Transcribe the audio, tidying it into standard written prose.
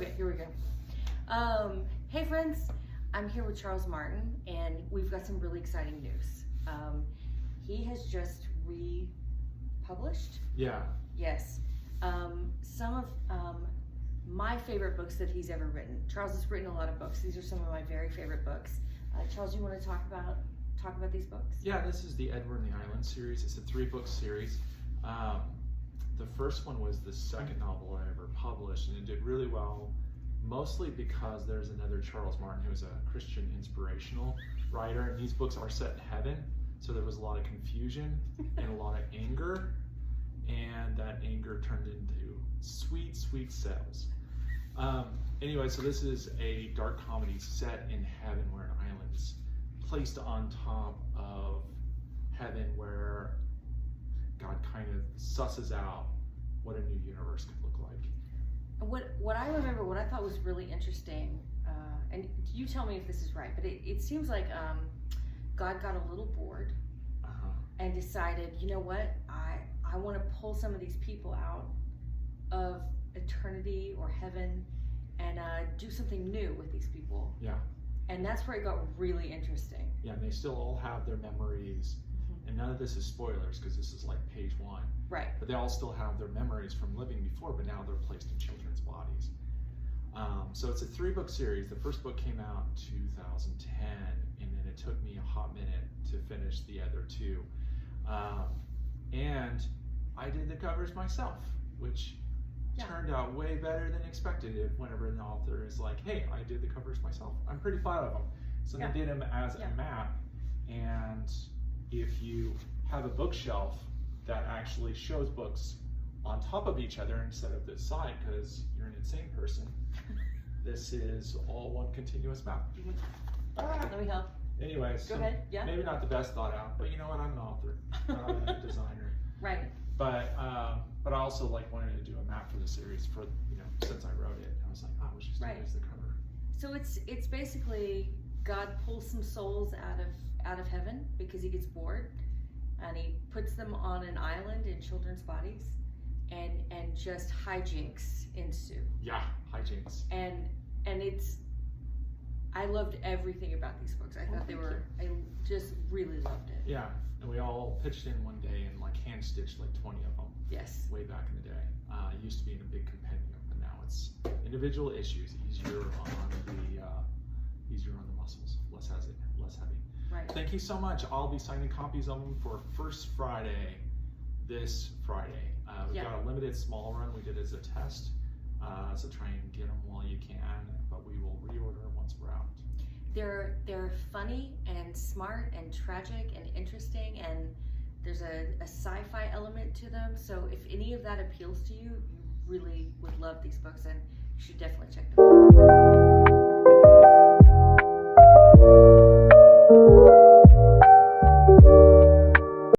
Okay, here we go. Hey friends, I'm here with Charles Martin, and we've got some really exciting news. He has just republished. Yeah. Yes. Some of my favorite books that he's ever written. Charles has written a lot of books. These are some of my very favorite books. Charles, you want to talk about these books? Yeah, this is the Edward and the Island series. It's a 3-book series. The first one was the second novel I ever published, and it did really well, mostly because there's another Charles Martin who's a Christian inspirational writer, and these books are set in heaven, so there was a lot of confusion and a lot of anger, and that anger turned into sweet, sweet sales. Anyway, so this is a dark comedy set in heaven where an island's placed on top of heaven, where God kind of susses out what a new universe could look like. What I remember, what I thought was really interesting, and you tell me if this is right, but it seems like God got a little bored and decided, you know what, I want to pull some of these people out of eternity or heaven and do something new with these people. Yeah. And that's where it got really interesting. Yeah, and they still all have their memories. And none of this is spoilers because this is like page 1. Right. But they all still have their memories from living before, but now they're placed in children's bodies. So it's a 3-book series. The first book came out in 2010, and then it took me a hot minute to finish the other 2. And I did the covers myself, which turned out way better than expected. Whenever an author is like, hey, I did the covers myself, I'm pretty proud of them. So they did them as a map, and if you have a bookshelf that actually shows books on top of each other instead of this side, because you're an insane person, this is all one continuous map. Let me help. Anyways, Go ahead. Yeah. Maybe not the best thought out, but you know what? I'm an author, I'm a designer. Right. But I also wanted to do a map for the series for since I wrote it. I was like, oh, we should just use the cover. So it's basically God pulls some souls out of heaven because he gets bored, and he puts them on an island in children's bodies, and just hijinks ensue. Yeah, hijinks. And I loved everything about these books. I thought I just really loved it. Yeah, and we all pitched in one day and hand stitched 20 of them. Yes. Way back in the day. It used to be in a big compendium, but now it's individual issues, easier on the muscles, less heavy. Right. Thank you so much. I'll be signing copies of them for First Friday, this Friday. We've got a limited small run we did as a test, so try and get them while you can, but we will reorder once we're out. They're funny and smart and tragic and interesting, and there's a sci-fi element to them. So if any of that appeals to you, you really would love these books, and you should definitely check them out.